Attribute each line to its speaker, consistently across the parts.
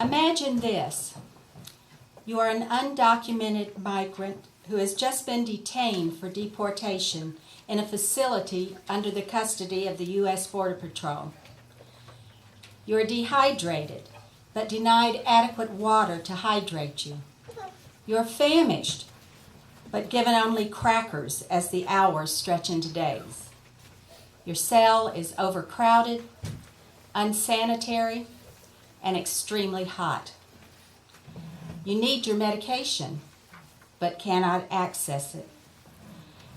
Speaker 1: Imagine this. You are an undocumented migrant who has just been detained for deportation in a facility under the custody of the U.S. Border Patrol. You are dehydrated, but denied adequate water to hydrate you. You are famished, but given only crackers as the hours stretch into days. Your cell is overcrowded, unsanitary, and extremely hot. You need your medication, but cannot access it.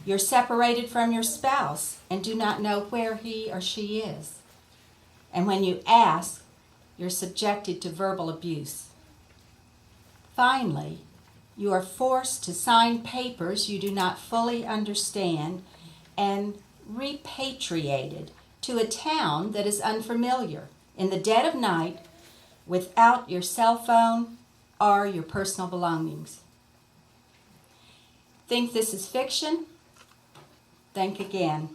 Speaker 1: You're separated from your spouse and do not know where he or she is. And when you ask, you're subjected to verbal abuse. Finally, you are forced to sign papers you do not fully understand and repatriated to a town that is unfamiliar in the dead of night without your cell phone or your personal belongings. Think this is fiction? Think again.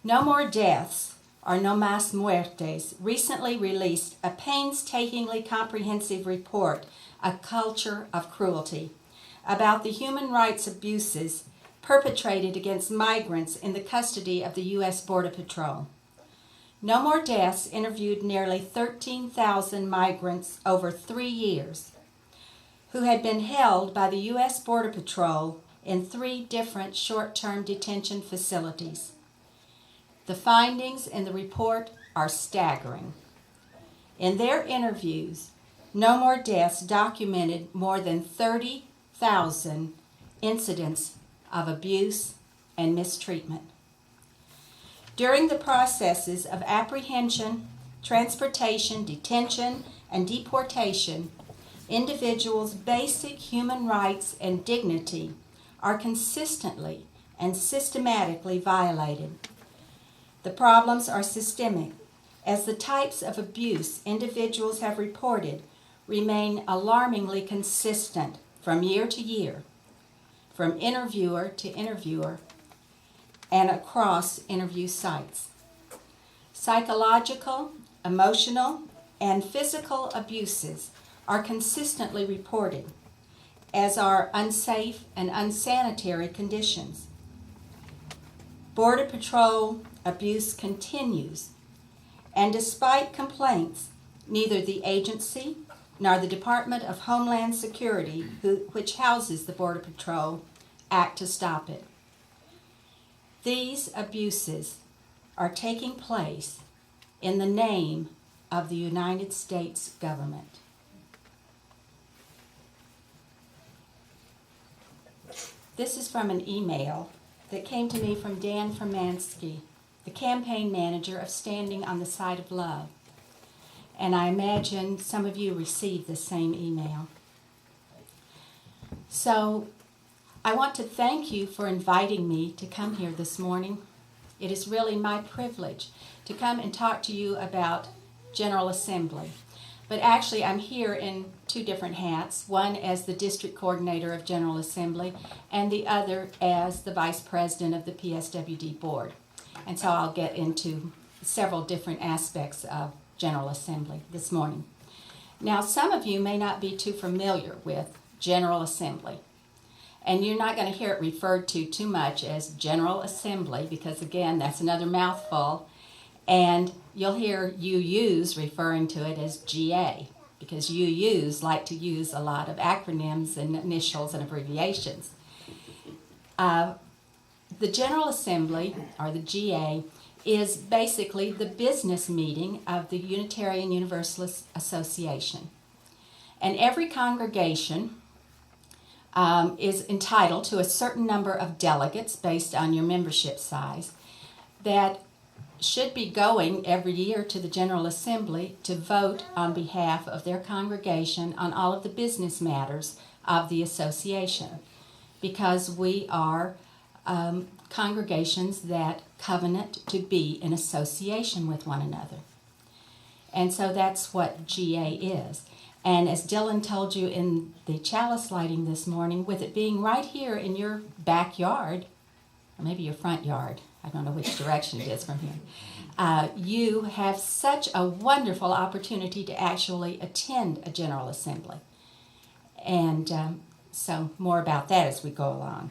Speaker 1: No More Deaths, or No Más Muertes, recently released a painstakingly comprehensive report, A Culture of Cruelty, about the human rights abuses perpetrated against migrants in the custody of the U.S. Border Patrol. No More Deaths interviewed nearly 13,000 migrants over 3 years who had been held by the U.S. Border Patrol in 3 different short-term detention facilities. The findings in the report are staggering. In their interviews, No More Deaths documented more than 30,000 incidents of abuse and mistreatment. During the processes of apprehension, transportation, detention, and deportation, individuals' basic human rights and dignity are consistently and systematically violated. The problems are systemic, as the types of abuse individuals have reported remain alarmingly consistent from year to year, from interviewer to interviewer, and across interview sites. Psychological, emotional, and physical abuses are consistently reported, as are unsafe and unsanitary conditions. Border Patrol abuse continues, and despite complaints, neither the agency nor the Department of Homeland Security, which houses the Border Patrol, act to stop it. These abuses are taking place in the name of the United States government. This is from an email that came to me from Dan Fermansky, the campaign manager of Standing on the Side of Love. And I imagine some of you received the same email. So I want to thank you for inviting me to come here this morning. It is really my privilege to come and talk to you about General Assembly. But actually, I'm here in 2 different hats, one as the district coordinator of General Assembly and the other as the vice president of the PSWD board. And so I'll get into several different aspects of General Assembly this morning. Now, some of you may not be too familiar with General Assembly. And you're not going to hear it referred to too much as General Assembly because, again, that's another mouthful. And you'll hear UUs referring to it as GA because UUs like to use a lot of acronyms and initials and abbreviations. The General Assembly, or the GA, is basically the business meeting of the Unitarian Universalist Association. And every congregation is entitled to a certain number of delegates based on your membership size that should be going every year to the General Assembly to vote on behalf of their congregation on all of the business matters of the association, because we are congregations that covenant to be in association with one another. And so that's what GA is. And as Dylan told you in the chalice lighting this morning, with it being right here in your backyard, or maybe your front yard, I don't know which direction it is from here, you have such a wonderful opportunity to actually attend a General Assembly. And so more about that as we go along.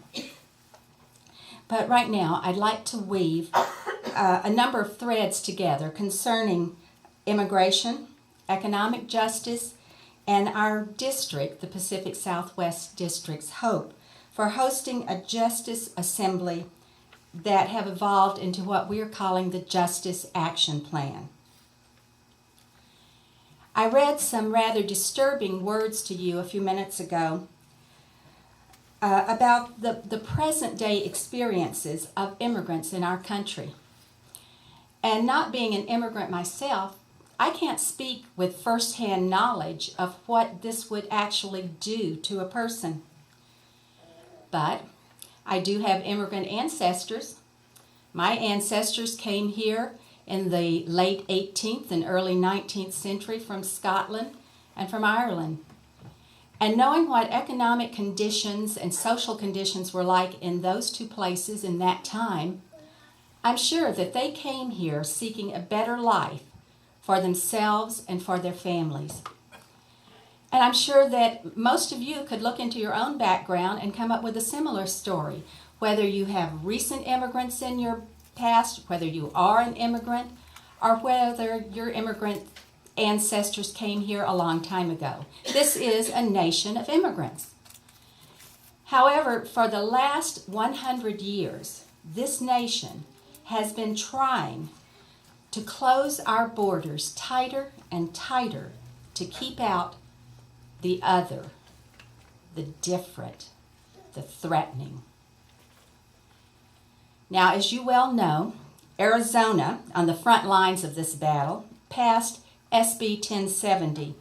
Speaker 1: But right now, I'd like to weave a number of threads together concerning immigration, economic justice, and our district, the Pacific Southwest District's hope for hosting a Justice Assembly that have evolved into what we are calling the Justice Action Plan. I read some rather disturbing words to you a few minutes ago about the present-day experiences of immigrants in our country. And not being an immigrant myself, I can't speak with first-hand knowledge of what this would actually do to a person. But I do have immigrant ancestors. My ancestors came here in the late 18th and early 19th century from Scotland and from Ireland. And knowing what economic conditions and social conditions were like in those two places in that time, I'm sure that they came here seeking a better life for themselves and for their families. And I'm sure that most of you could look into your own background and come up with a similar story, whether you have recent immigrants in your past, whether you are an immigrant, or whether your immigrant ancestors came here a long time ago. This is a nation of immigrants. However, for the last 100 years, this nation has been trying to close our borders tighter and tighter to keep out the other, the different, the threatening. Now, as you well know, Arizona, on the front lines of this battle, passed SB 1070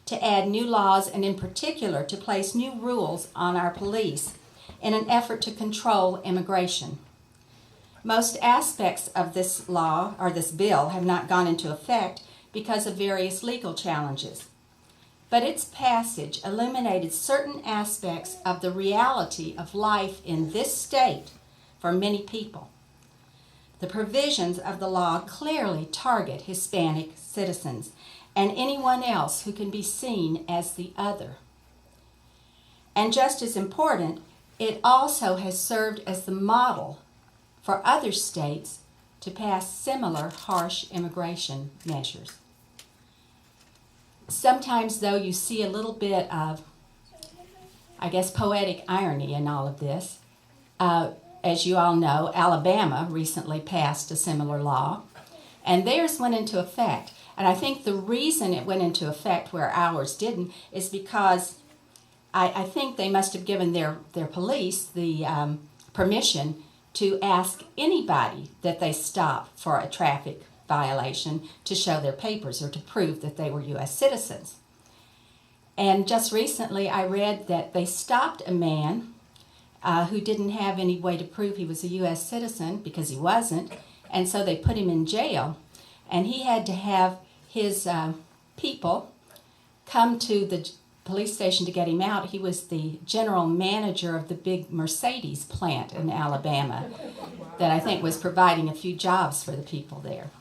Speaker 1: to add new laws and in particular to place new rules on our police in an effort to control immigration. Most aspects of this law or this bill have not gone into effect because of various legal challenges. But its passage illuminated certain aspects of the reality of life in this state for many people. The provisions of the law clearly target Hispanic citizens and anyone else who can be seen as the other. And just as important, it also has served as the model for other states to pass similar harsh immigration measures. Sometimes, though, you see a little bit of, I guess, poetic irony in all of this. As you all know, Alabama recently passed a similar law, and theirs went into effect. And I think the reason it went into effect where ours didn't is because I think they must have given their police the permission to ask anybody that they stop for a traffic violation to show their papers or to prove that they were U.S. citizens. And just recently I read that they stopped a man who didn't have any way to prove he was a U.S. citizen because he wasn't, and so they put him in jail, and he had to have his people come to the police station to get him out. He was the general manager of the big Mercedes plant in Alabama that I think was providing a few jobs for the people there.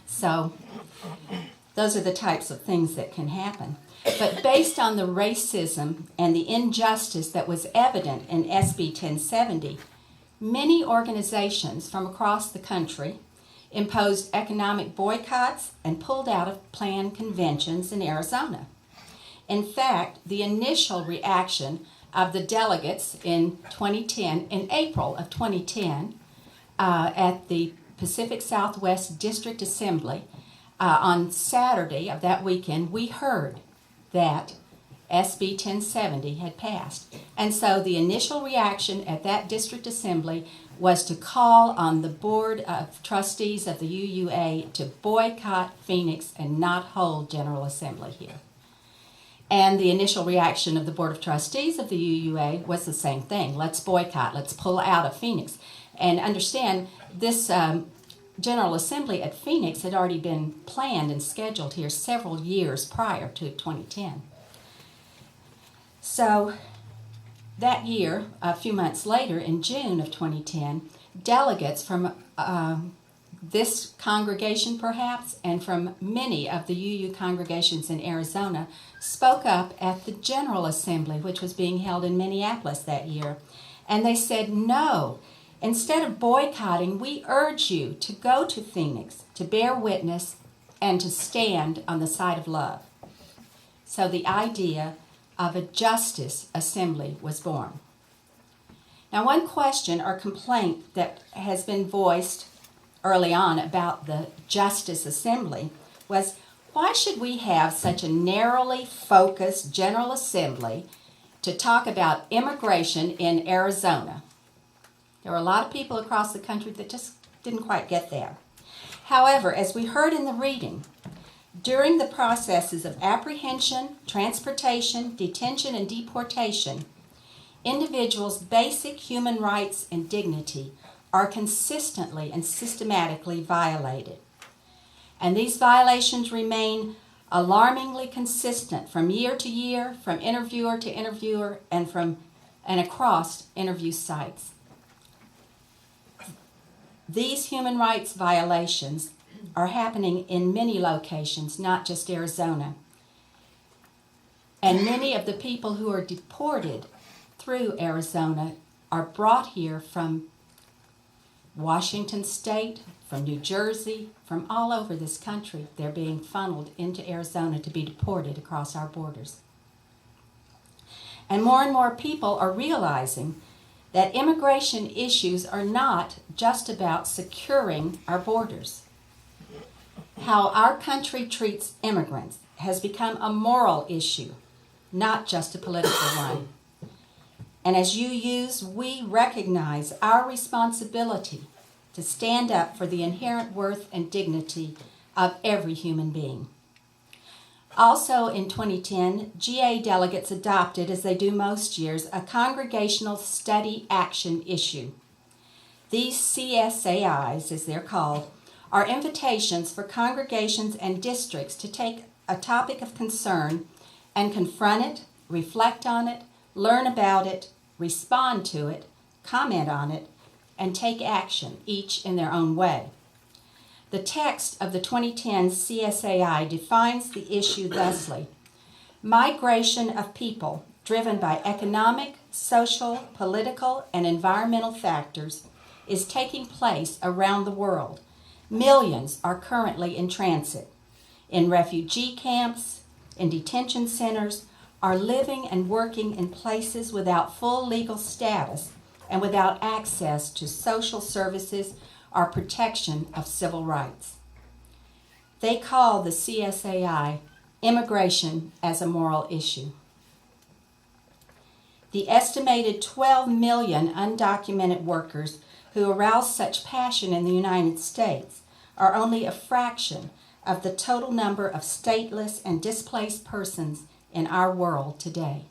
Speaker 1: So those are the types of things that can happen. But based on the racism and the injustice that was evident in SB 1070, many organizations from across the country imposed economic boycotts and pulled out of planned conventions in Arizona. In fact, the initial reaction of the delegates in 2010, in April of 2010, at the Pacific Southwest District Assembly, on Saturday of that weekend, we heard that SB 1070 had passed. And so the initial reaction at that district assembly was to call on the Board of Trustees of the UUA to boycott Phoenix and not hold General Assembly here. And the initial reaction of the Board of Trustees of the UUA was the same thing. Let's boycott. Let's pull out of Phoenix. And understand, this General Assembly at Phoenix had already been planned and scheduled here several years prior to 2010. So that year, a few months later, in June of 2010, delegates from this congregation perhaps, and from many of the UU congregations in Arizona, spoke up at the General Assembly, which was being held in Minneapolis that year. And they said, no, instead of boycotting, we urge you to go to Phoenix, to bear witness, and to stand on the side of love. So the idea of a Justice Assembly was born. Now, one question or complaint that has been voiced early on about the Justice Assembly was, why should we have such a narrowly focused General Assembly to talk about immigration in Arizona? There were a lot of people across the country that just didn't quite get that. However, as we heard in the reading, during the processes of apprehension, transportation, detention, and deportation, individuals' basic human rights and dignity are consistently and systematically violated. And these violations remain alarmingly consistent from year to year, from interviewer to interviewer, and across interview sites. These human rights violations are happening in many locations, not just Arizona. And many of the people who are deported through Arizona are brought here from Washington State, from New Jersey, from all over this country. They're being funneled into Arizona to be deported across our borders. And more people are realizing that immigration issues are not just about securing our borders. How our country treats immigrants has become a moral issue, not just a political one. And as UUs, we recognize our responsibility to stand up for the inherent worth and dignity of every human being. Also in 2010, GA delegates adopted, as they do most years, a Congregational Study Action issue. These CSAIs, as they're called, are invitations for congregations and districts to take a topic of concern and confront it, reflect on it, learn about it, respond to it, comment on it, and take action, each in their own way. The text of the 2010 CSAI defines the issue thusly: migration of people driven by economic, social, political, and environmental factors is taking place around the world. Millions are currently in transit, in refugee camps, in detention centers, are living and working in places without full legal status and without access to social services or protection of civil rights. They call the CSAI immigration as a moral issue. The estimated 12 million undocumented workers who arouse such passion in the United States are only a fraction of the total number of stateless and displaced persons in our world today.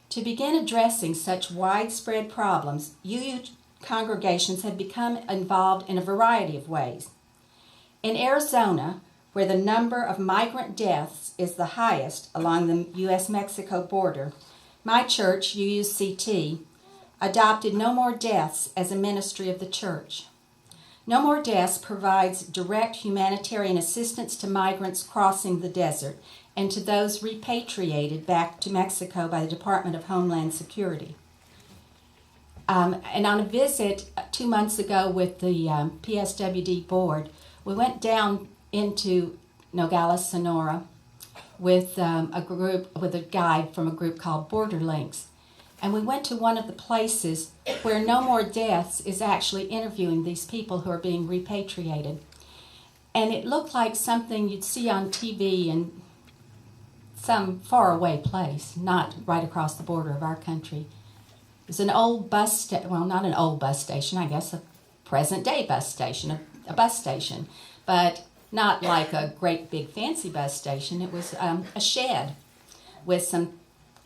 Speaker 1: To begin addressing such widespread problems, UU congregations have become involved in a variety of ways. In Arizona, where the number of migrant deaths is the highest along the U.S.-Mexico border, my church, UUCT, adopted No More Deaths as a ministry of the church. No More Deaths provides direct humanitarian assistance to migrants crossing the desert and to those repatriated back to Mexico by the Department of Homeland Security. And on a visit 2 months ago with the PSWD board, we went down into Nogales, Sonora, with a guide from a group called Border Links. And we went to one of the places where No More Deaths is actually interviewing these people who are being repatriated. And it looked like something you'd see on TV in some faraway place, not right across the border of our country. It was an old bus station, well, not an old bus station, I guess a present-day bus station, a bus station, but not like a great big fancy bus station. It was a shed with some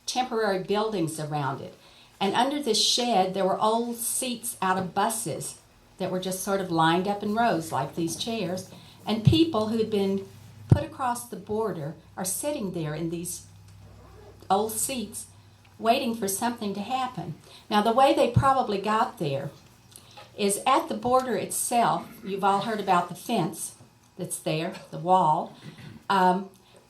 Speaker 1: temporary buildings around it. And under this shed, there were old seats out of buses that were just sort of lined up in rows like these chairs. And people who had been put across the border are sitting there in these old seats waiting for something to happen. Now, the way they probably got there is at the border itself. You've all heard about the fence that's there, the wall.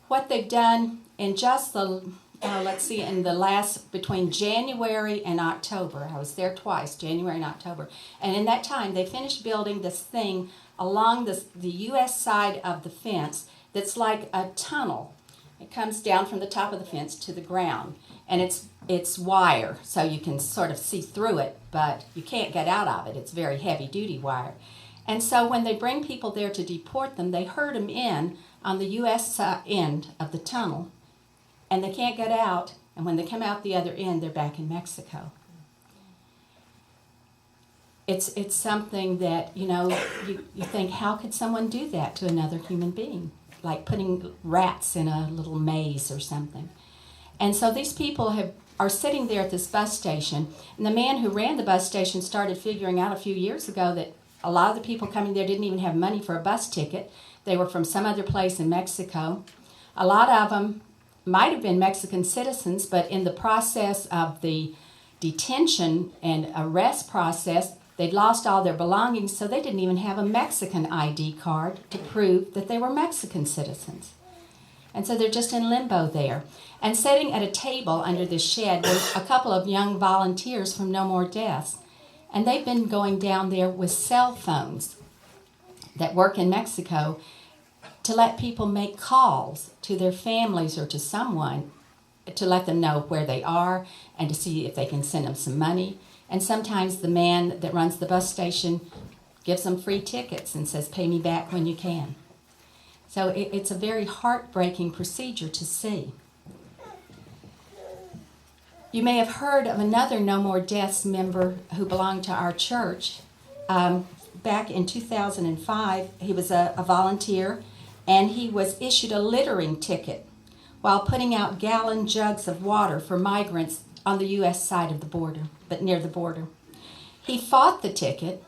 Speaker 1: What they've done in just the, in the last, between January and October, I was there twice, January and October, and in that time they finished building this thing along the U.S. side of the fence that's like a tunnel. It comes down from the top of the fence to the ground, and it's wire, so you can sort of see through it, but you can't get out of it. It's very heavy-duty wire. And so when they bring people there to deport them, they herd them in on the U.S. end of the tunnel, and they can't get out, and when they come out the other end, they're back in Mexico. It's something that, you think, how could someone do that to another human being? Like putting rats in a little maze or something. And so these people are sitting there at this bus station, and the man who ran the bus station started figuring out a few years ago that a lot of the people coming there didn't even have money for a bus ticket. They were from some other place in Mexico. A lot of them might have been Mexican citizens, but in the process of the detention and arrest process, they'd lost all their belongings, so they didn't even have a Mexican ID card to prove that they were Mexican citizens. And so they're just in limbo there. And sitting at a table under this shed were a couple of young volunteers from No More Deaths. And they've been going down there with cell phones that work in Mexico to let people make calls to their families or to someone to let them know where they are and to see if they can send them some money. And sometimes the man that runs the bus station gives them free tickets and says, "Pay me back when you can." So it's a very heartbreaking procedure to see. You may have heard of another No More Deaths member who belonged to our church. Back in 2005, he was a volunteer, and he was issued a littering ticket while putting out gallon jugs of water for migrants on the U.S. side of the border, but near the border. He fought the ticket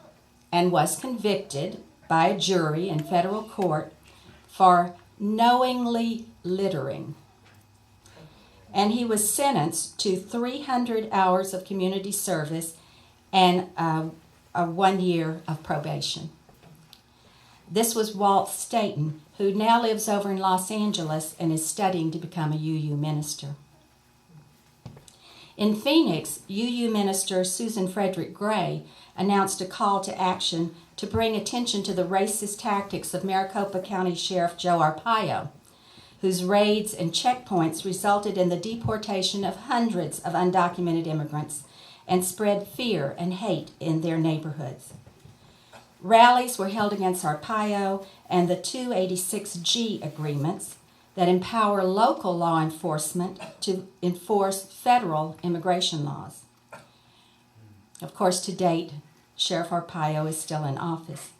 Speaker 1: and was convicted by a jury in federal court for knowingly littering. And he was sentenced to 300 hours of community service and a 1 year of probation. This was Walt Staten, who now lives over in Los Angeles and is studying to become a UU minister. In Phoenix, UU minister Susan Frederick Gray announced a call to action to bring attention to the racist tactics of Maricopa County Sheriff Joe Arpaio, whose raids and checkpoints resulted in the deportation of hundreds of undocumented immigrants and spread fear and hate in their neighborhoods. Rallies were held against Arpaio and the 286G agreements that empower local law enforcement to enforce federal immigration laws. Of course, to date, Sheriff Arpaio is still in office.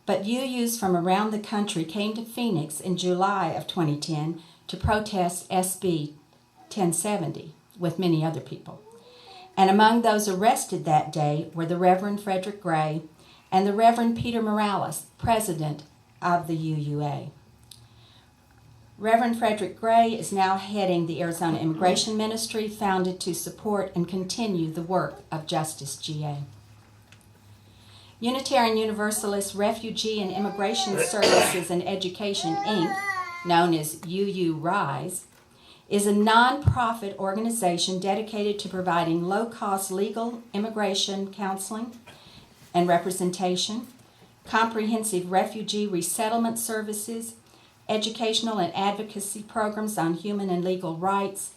Speaker 1: But UUs from around the country came to Phoenix in July of 2010 to protest SB 1070 with many other people. And among those arrested that day were the Reverend Frederick Gray and the Reverend Peter Morales, president of the UUA. Reverend Frederick Gray is now heading the Arizona Immigration Ministry, founded to support and continue the work of Justice G.A. Unitarian Universalist Refugee and Immigration Services and Education, Inc., known as UU Rise, is a nonprofit organization dedicated to providing low-cost legal immigration counseling and representation, comprehensive refugee resettlement services, educational and advocacy programs on human and legal rights,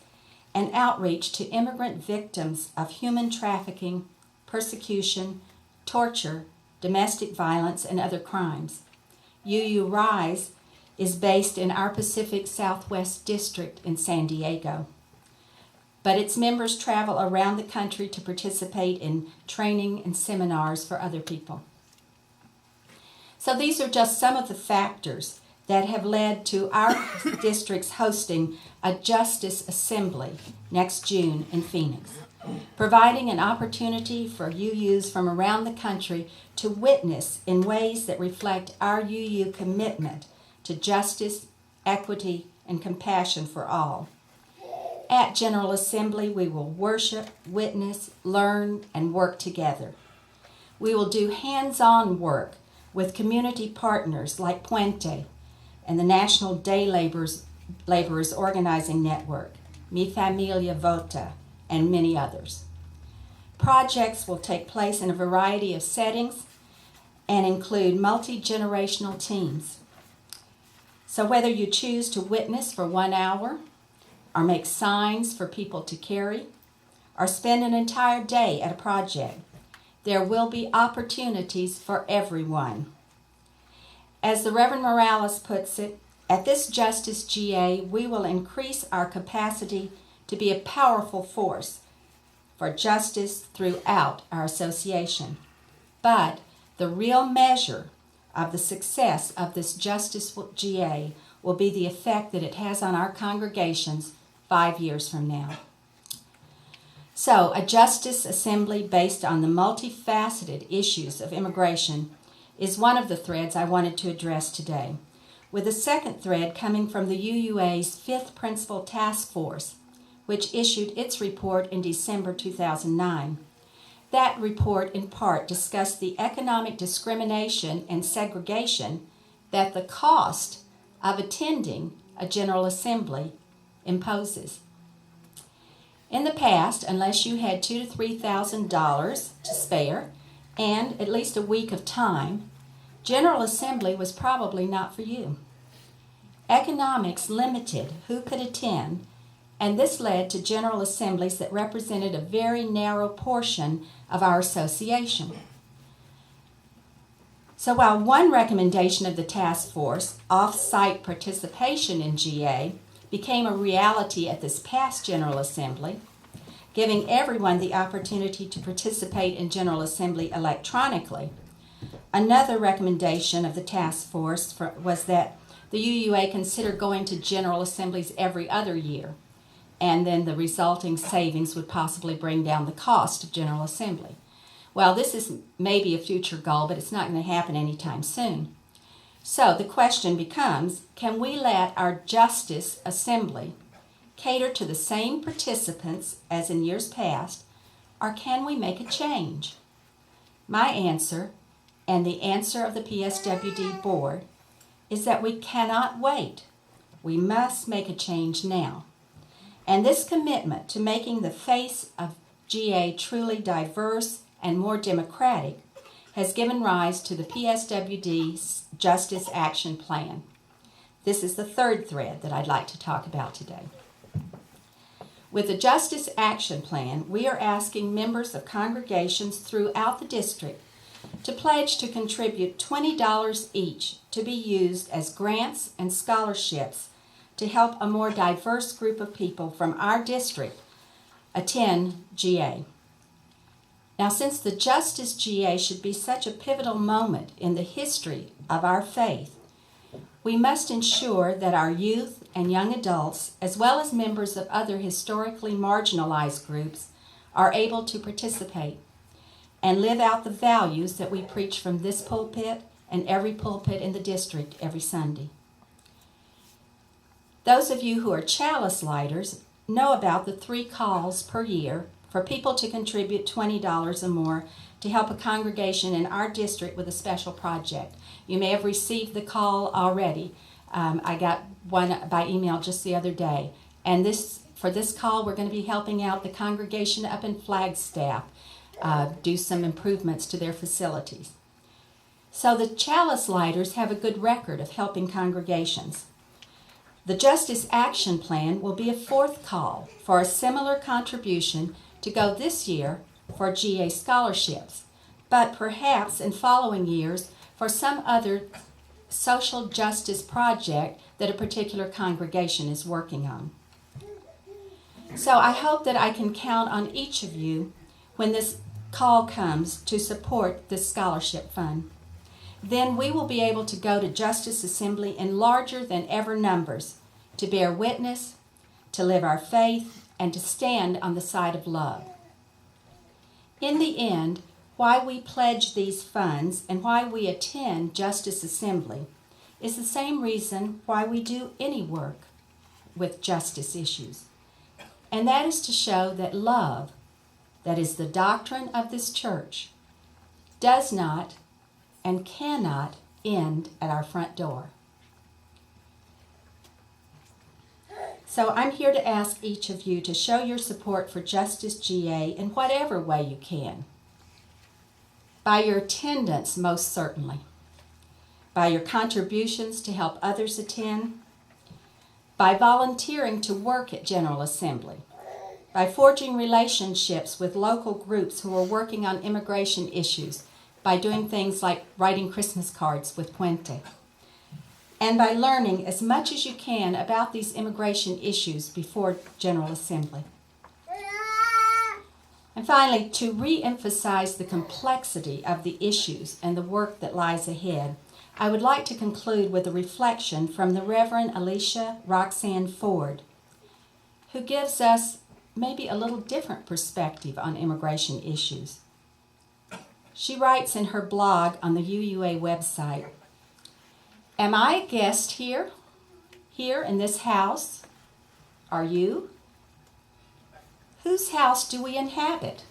Speaker 1: and outreach to immigrant victims of human trafficking, persecution, torture, domestic violence, and other crimes. UU Rise is based in our Pacific Southwest District in San Diego, but its members travel around the country to participate in training and seminars for other people. So these are just some of the factors that have led to our district's hosting a Justice Assembly next June in Phoenix. providing an opportunity for UUs from around the country to witness in ways that reflect our UU commitment to justice, equity, and compassion for all. At General Assembly, we will worship, witness, learn, and work together. We will do hands-on work with community partners like Puente and the National Day Laborers Organizing Network, Mi Familia Vota, and many others. Projects will take place in a variety of settings and include multi-generational teams. So whether you choose to witness for 1 hour, or make signs for people to carry, or spend an entire day at a project, there will be opportunities for everyone. As the Reverend Morales puts it, at this Justice GA, we will increase our capacity to be a powerful force for justice throughout our association. But the real measure of the success of this Justice GA will be the effect that it has on our congregations 5 years from now. So, a Justice Assembly based on the multifaceted issues of immigration is one of the threads I wanted to address today, with a second thread coming from the UUA's 5th Principal Task Force, which issued its report in December 2009. That report, in part, discussed the economic discrimination and segregation that the cost of attending a General Assembly imposes. In the past, unless you had $2,000 to $3,000 to spare and at least a week of time, General Assembly was probably not for you. Economics limited who could attend, and this led to General Assemblies that represented a very narrow portion of our association. So while one recommendation of the task force, off-site participation in GA, became a reality at this past General Assembly, giving everyone the opportunity to participate in General Assembly electronically, another recommendation of the task force was that the UUA consider going to General Assemblies every other year, and then the resulting savings would possibly bring down the cost of General Assembly. Well, this is maybe a future goal, but it's not going to happen anytime soon. So the question becomes, can we let our Justice Assembly cater to the same participants as in years past, or can we make a change? My answer, and the answer of the PSWD board, is that we cannot wait. We must make a change now. And this commitment to making the face of GA truly diverse and more democratic has given rise to the PSWD's Justice Action Plan. This is the third thread that I'd like to talk about today. With the Justice Action Plan, we are asking members of congregations throughout the district to pledge to contribute $20 each to be used as grants and scholarships to help a more diverse group of people from our district attend GA. Now, since the Justice GA should be such a pivotal moment in the history of our faith, we must ensure that our youth and young adults, as well as members of other historically marginalized groups, are able to participate and live out the values that we preach from this pulpit and every pulpit in the district every Sunday. Those of you who are chalice lighters know about the 3 calls per year for people to contribute $20 or more to help a congregation in our district with a special project. You may have received the call already. I got one by email just the other day. And for this call, we're going to be helping out the congregation up in Flagstaff, do some improvements to their facilities. So the chalice lighters have a good record of helping congregations. The Justice Action Plan will be a 4th call for a similar contribution to go this year for GA scholarships, but perhaps in following years for some other social justice project that a particular congregation is working on. So I hope that I can count on each of you when this call comes to support this scholarship fund. Then we will be able to go to Justice Assembly in larger than ever numbers to bear witness, to live our faith, and to stand on the side of love. In the end, why we pledge these funds and why we attend Justice Assembly is the same reason why we do any work with justice issues. And that is to show that love, that is the doctrine of this church, does not and cannot end at our front door. So I'm here to ask each of you to show your support for Justice GA in whatever way you can. By your attendance, most certainly. By your contributions to help others attend. By volunteering to work at General Assembly. By forging relationships with local groups who are working on immigration issues, by doing things like writing Christmas cards with Puente. And by learning as much as you can about these immigration issues before General Assembly. And finally, to re-emphasize the complexity of the issues and the work that lies ahead, I would like to conclude with a reflection from the Reverend Alicia Roxanne Ford, who gives us maybe a little different perspective on immigration issues. She writes in her blog on the UUA website, "Am I a guest here in this house? Are you? Whose house do we inhabit?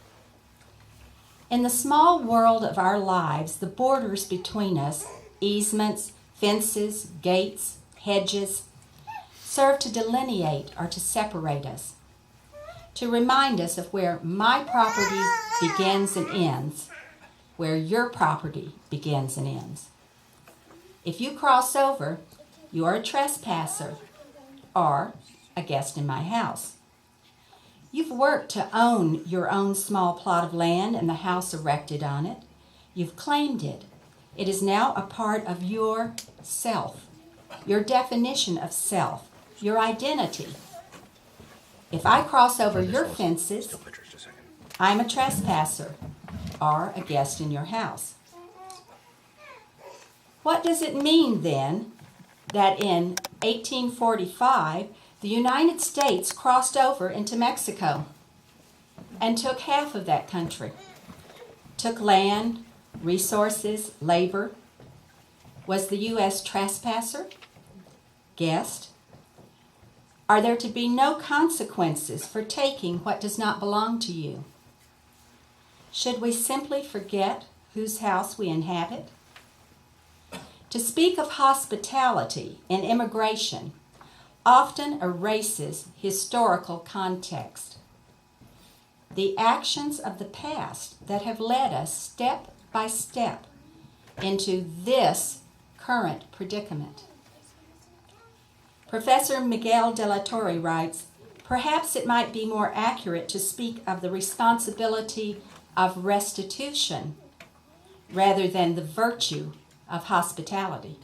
Speaker 1: In the small world of our lives, the borders between us, easements, fences, gates, hedges, serve to delineate or to separate us, to remind us of where my property begins and ends, where your property begins and ends. If you cross over, you are a trespasser or a guest in my house. You've worked to own your own small plot of land and the house erected on it. You've claimed it. It is now a part of your self, your definition of self, your identity. If I cross over your fences, I'm a trespasser or a guest in your house. What does it mean then that in 1845 the United States crossed over into Mexico and took half of that country, took land, resources, labor? Was the U.S. trespasser, guest? Are there to be no consequences for taking what does not belong to you? Should we simply forget whose house we inhabit? To speak of hospitality in immigration often erases historical context. The actions of the past that have led us step by step into this current predicament. Professor Miguel de la Torre writes, "Perhaps it might be more accurate to speak of the responsibility of restitution rather than the virtue of hospitality.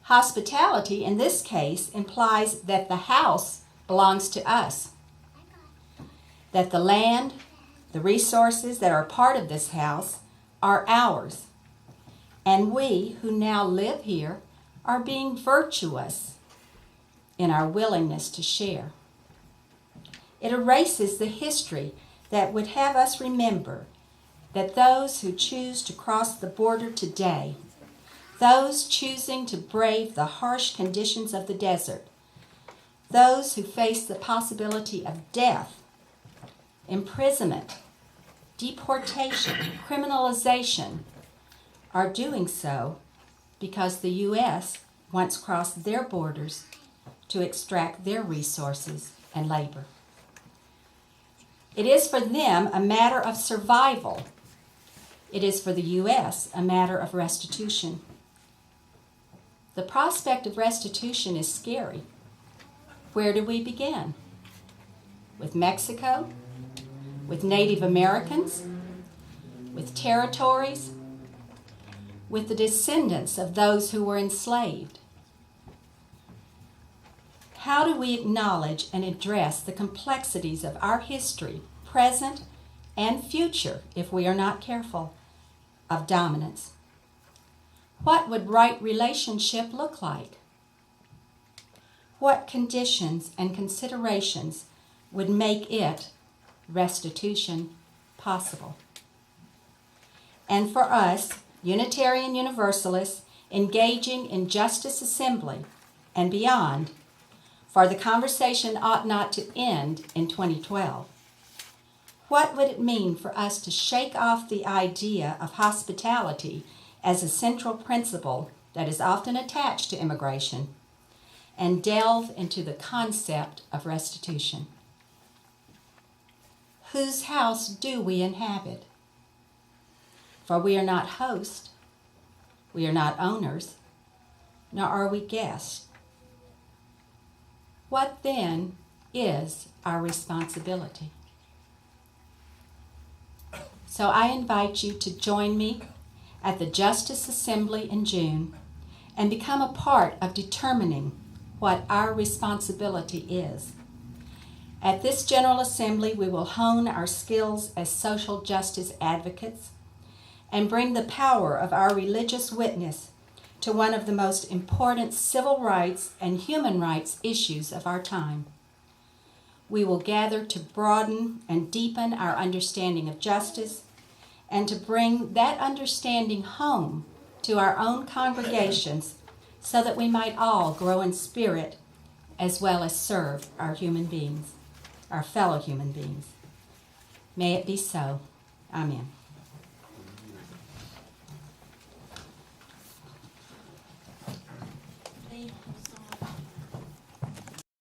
Speaker 1: Hospitality, in this case, implies that the house belongs to us, that the land, the resources that are part of this house are ours, and we who now live here are being virtuous in our willingness to share. It erases the history that would have us remember that those who choose to cross the border today, those choosing to brave the harsh conditions of the desert, those who face the possibility of death, imprisonment, deportation, criminalization, are doing so because the U.S. once crossed their borders to extract their resources and labor. It is for them a matter of survival. It is for the U.S. a matter of restitution. The prospect of restitution is scary. Where do we begin? With Mexico? With Native Americans? With territories? With the descendants of those who were enslaved? How do we acknowledge and address the complexities of our history, present and future, if we are not careful, of dominance? What would right relationship look like? What conditions and considerations would make it restitution possible. And for us, Unitarian Universalists, engaging in Justice Assembly and beyond, for the conversation ought not to end in 2012. What would it mean for us to shake off the idea of hospitality as a central principle that is often attached to immigration and delve into the concept of restitution? Whose house do we inhabit? For we are not hosts, we are not owners, nor are we guests. What then is our responsibility? So I invite you to join me at the Justice Assembly in June and become a part of determining what our responsibility is. At this General Assembly, we will hone our skills as social justice advocates and bring the power of our religious witness to one of the most important civil rights and human rights issues of our time. We will gather to broaden and deepen our understanding of justice and to bring that understanding home to our own congregations so that we might all grow in spirit as well as serve our human beings, our fellow human beings. May it be so. Amen.